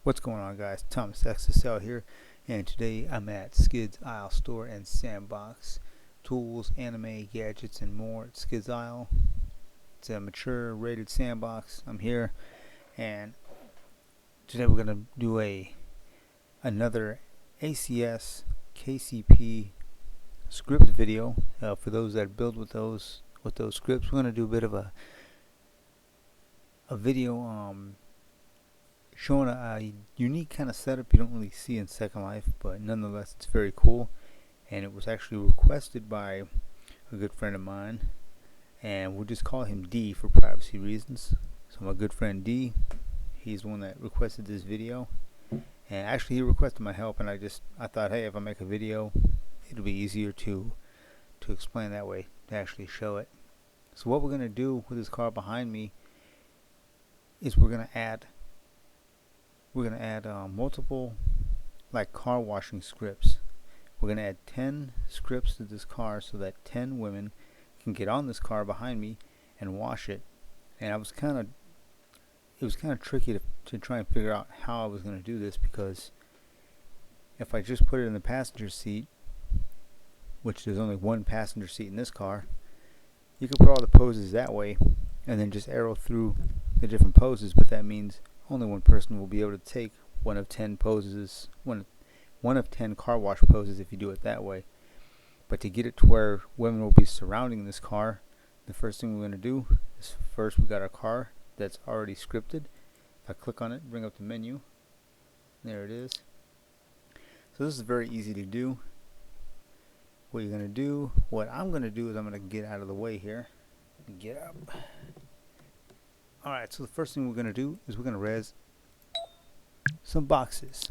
What's going on, guys? Thomas XSL here, and today I'm at Skid's Aisle Store and Sandbox. Tools, anime, gadgets, and more at Skid's Aisle. It's a mature rated sandbox. I'm here, and today we're gonna do another ACS KCP script video for those that build with those scripts. We're gonna do a bit of a video showing a unique kind of setup you don't really see in Second Life, but nonetheless it's very cool, and it was actually requested by a good friend of mine, and we'll just call him D for privacy reasons. So my good friend D, he's the one that requested this video, and actually he requested my help, and I thought, hey, if I make a video it'll be easier to explain that way, to actually show it. So what we're going to do with this car behind me is we're going to add multiple like car washing scripts. We're going to add 10 scripts to this car so that 10 women can get on this car behind me and wash it. And it was kind of tricky to try and figure out how I was going to do this, because if I just put it in the passenger seat, which there's only one passenger seat in this car, you could put all the poses that way and then just arrow through the different poses, but that means only one person will be able to take one of 10 poses, one of 10 car wash poses if you do it that way. But to get it to where women will be surrounding this car, the first thing we're going to do is first we got our car that's already scripted. If I click on it, bring up the menu, there it is. So this is very easy to do. What I'm going to do is I'm going to get out of the way here. Get up. Alright, so the first thing we're going to do is we're going to res some boxes.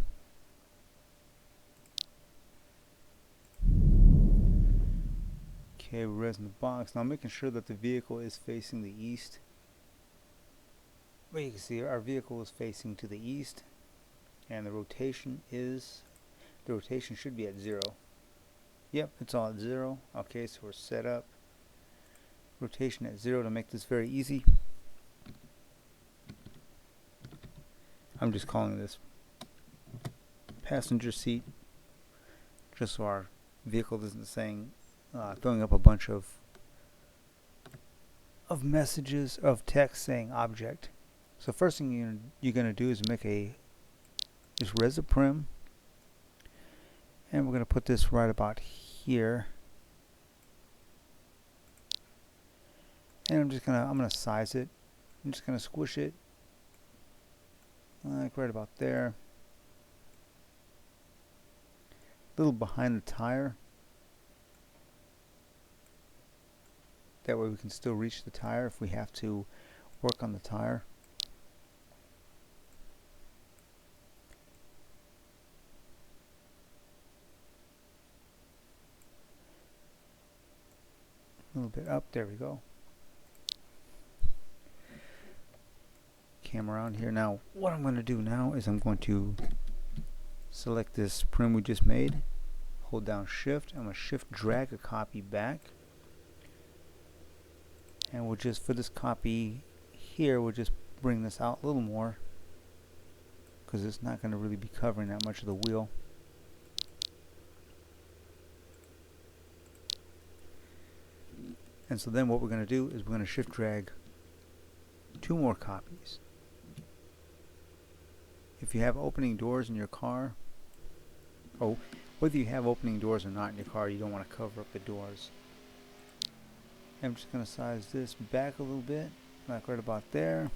Okay, we're resing the box. Now I'm making sure that the vehicle is facing the east. Well, you can see our vehicle is facing to the east, and the rotation should be at 0. Yep, it's all at 0. Okay, so we're set up. Rotation at 0 to make this very easy. I'm just calling this passenger seat, just so our vehicle isn't saying, throwing up a bunch of messages of text saying object. So first thing you're going to do is just res the prim, and we're going to put this right about here. And I'm going to size it. I'm just going to squish it like right about there, a little behind the tire, that way we can still reach the tire if we have to work on the tire. A little bit up, there we go. Camera on here. Now what I'm going to do now is I'm going to select this prim we just made, hold down shift, I'm going to shift drag a copy back, and we'll just, for this copy here, we'll just bring this out a little more, because it's not going to really be covering that much of the wheel. And so then what we're going to do is we're going to shift drag 2 more copies. If you have opening doors in your car, whether you have opening doors or not in your car, you don't want to cover up the doors. I'm just going to size this back a little bit, like right about there.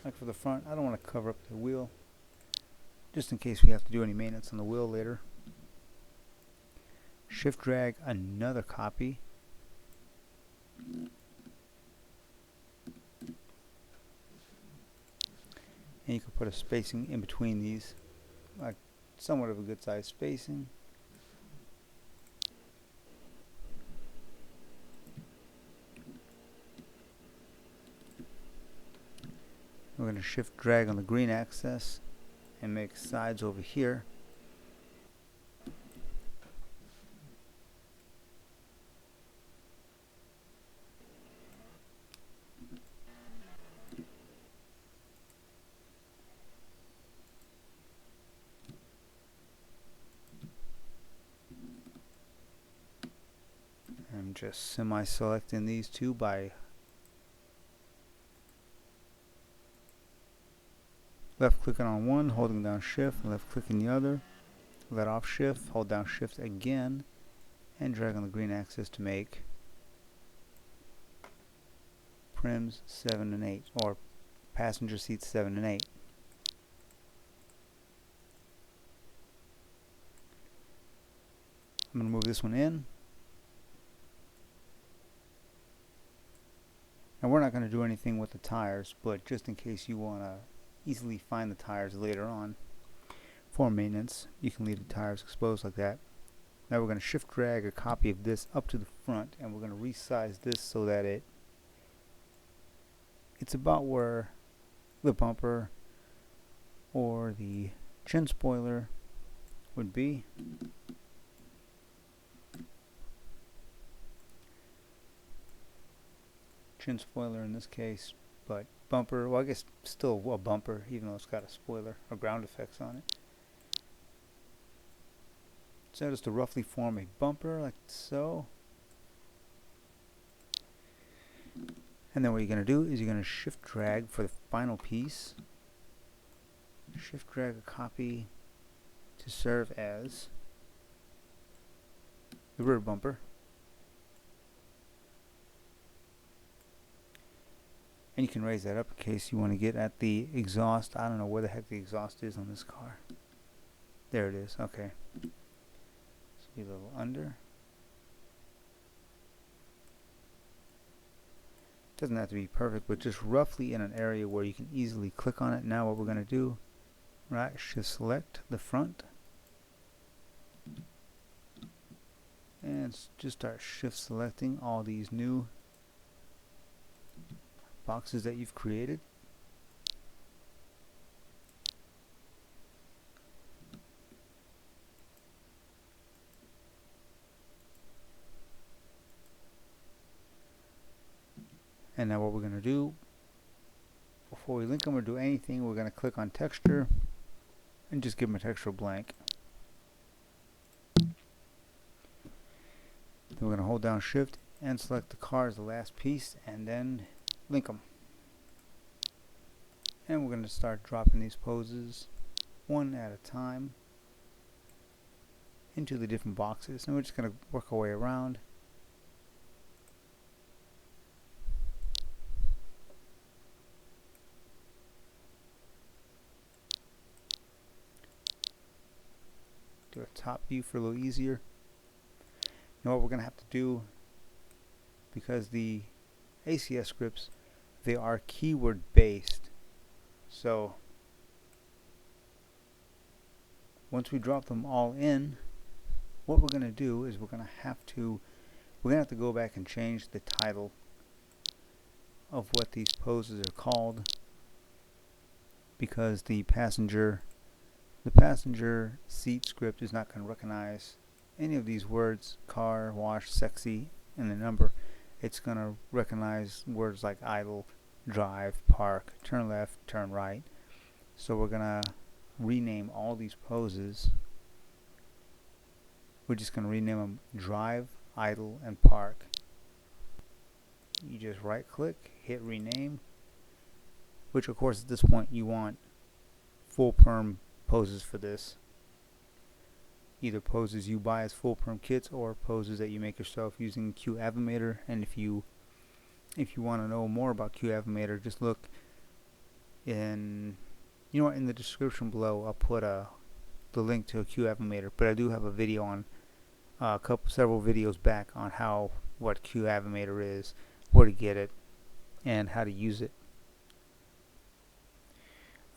Like for the front, I don't want to cover up the wheel, just in case we have to do any maintenance on the wheel later. Shift drag another copy. And you can put a spacing in between these, like somewhat of a good size spacing. We're going to shift drag on the green axis and make sides over here. I'm just semi-selecting these two by left clicking on one, holding down shift, and left clicking the other. Let off shift, hold down shift again, and drag on the green axis to make prims 7 and 8, or passenger seats 7 and 8. I'm going to move this one in. And we're not going to do anything with the tires, but just in case you want to easily find the tires later on for maintenance, you can leave the tires exposed like that. Now we're going to shift drag a copy of this up to the front, and we're going to resize this so that it's about where the bumper or the chin spoiler would be. Chin spoiler in this case, but bumper, well, I guess still a bumper even though it's got a spoiler or ground effects on it. So just to roughly form a bumper like so. And then what you're going to do is you're going to shift drag for the final piece. Shift drag a copy to serve as the rear bumper. And you can raise that up in case you want to get at the exhaust. I don't know where the heck the exhaust is on this car. There it is. Okay. So be a little under. Doesn't have to be perfect, but just roughly in an area where you can easily click on it. Now what we're going to do, right, shift select the front. And just start shift selecting all these new boxes that you've created. And now what we're going to do, before we link them or do anything, we're going to click on texture and just give them a texture blank. Then we're going to hold down shift and select the car as the last piece and then link them. And we're going to start dropping these poses one at a time into the different boxes, and we're just going to work our way around. Do a top view for a little easier. Now what we're going to have to do, because the ACS scripts, they are keyword based, so once we drop them all in, what we're going to do is we're going to have to go back and change the title of what these poses are called, because the passenger seat script is not going to recognize any of these words: car, wash, sexy, and the number. It's going to recognize words like idle, drive, park, turn left, turn right. So we're going to rename all these poses. We're just going to rename them drive, idle, and park. You just right click, hit rename, which of course at this point you want full perm poses for this. Either poses you buy as full perm kits or poses that you make yourself using Q Avimator. And if you want to know more about Q Avimator, just look in the description below. I'll put the link to a Q Avimator, but I do have a video on several videos back on what Q Avimator is, where to get it, and how to use it.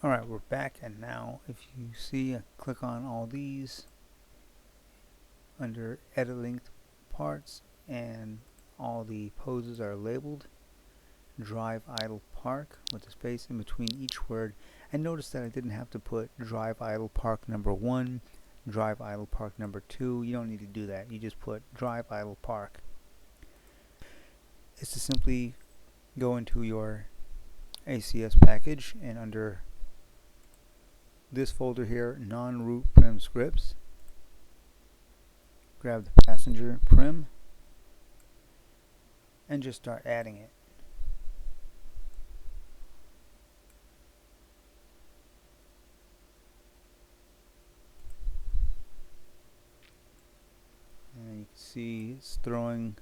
Alright, we're back, and now if you see, I click on all these under edit linked parts, and all the poses are labeled drive, idle, park with a space in between each word. And notice that I didn't have to put drive, idle, park number 1, drive, idle, park number 2. You don't need to do that. You just put drive, idle, park. It's to simply go into your ACS package, and under this folder here, non-root prim scripts, grab the passenger prim, and just start adding it. And you can see it's doing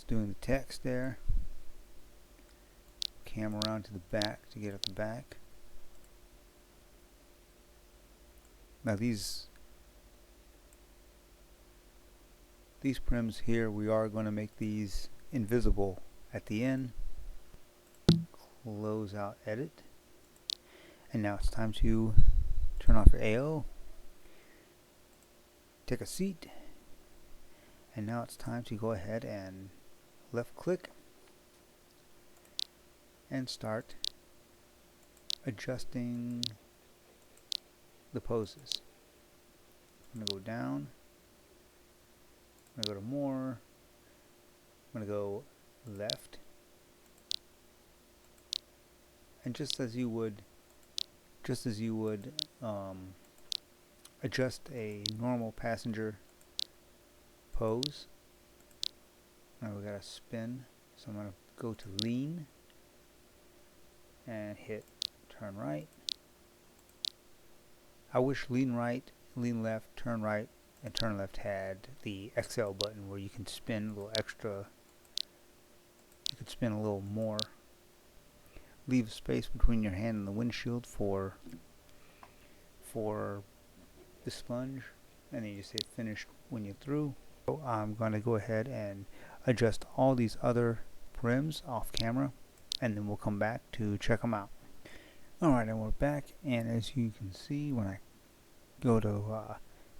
the text there. Cam around to the back to get at the back. Now these prims here, we are going to make these invisible at the end. Close out edit. And now it's time to turn off your AO. Take a seat. And now it's time to go ahead and left click and start adjusting the poses. I'm going to go down. I'm going to go to more. I'm going to go left. And just as you would adjust a normal passenger pose, now we got to spin. So I'm going to go to lean and hit turn right. I wish lean right, lean left, turn right, and turn left had the XL button where you can spin a little extra. You could spin a little more. Leave space between your hand and the windshield for the sponge, and then you just hit finish when you're through. So I'm going to go ahead and adjust all these other prims off camera, and then we'll come back to check them out. Alright, and we're back, and as you can see, when I go to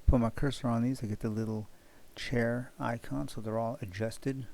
put my cursor on these, I get the little chair icon, so they're all adjusted.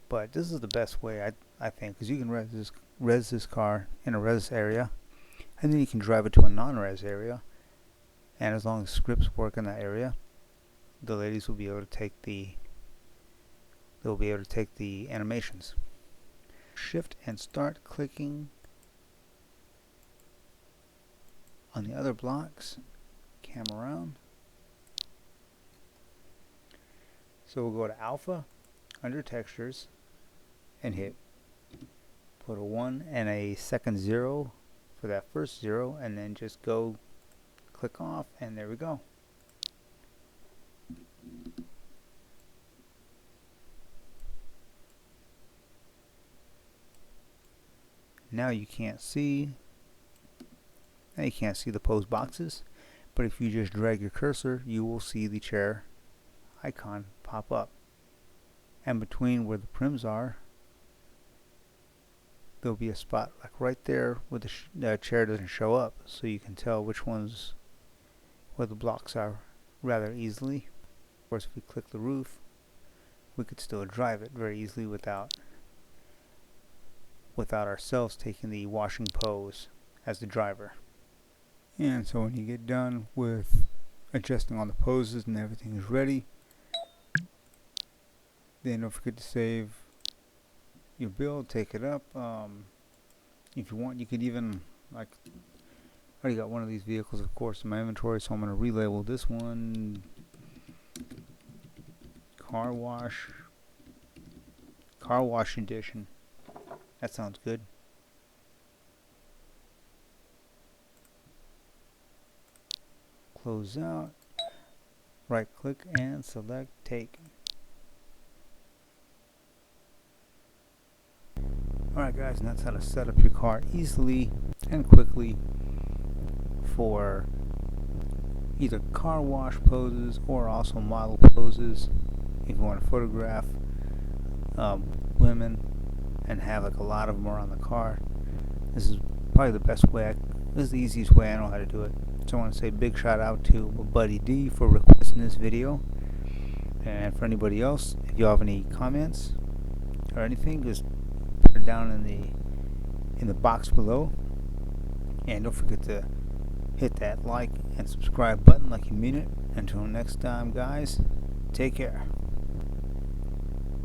But this is the best way, I think, because you can res this car in a res area, and then you can drive it to a non-res area, and as long as scripts work in that area, the ladies will be able to take the animations. Shift and start clicking on the other blocks. Cam around. So we'll go to alpha under textures and put a 1 and a second 0 for that first 0, and then just go click off, and there we go. Now you can't see the pose boxes, but if you just drag your cursor, you will see the chair icon pop up. And between where the prims are, there'll be a spot like right there where the chair doesn't show up, so you can tell which ones where the blocks are rather easily. Of course, if we click the roof, we could still drive it very easily without ourselves taking the washing pose as the driver. And so when you get done with adjusting all the poses and everything is ready, then don't forget to save your build, take it up. If you want, you could even, like, I already got one of these vehicles, of course, in my inventory, so I'm going to relabel this one Car Wash Edition. That sounds good. Close out, right click and select take. Alright guys, and that's how to set up your car easily and quickly for either car wash poses or also model poses. If you want to photograph women and have like a lot of them around the car, this is probably the best way. This is the easiest way I know how to do it. So I want to say a big shout out to Buddy D for requesting this video, and for anybody else, if you have any comments, or anything, just put it down in the box below. And don't forget to hit that like and subscribe button like you mean it. Until next time, guys, take care.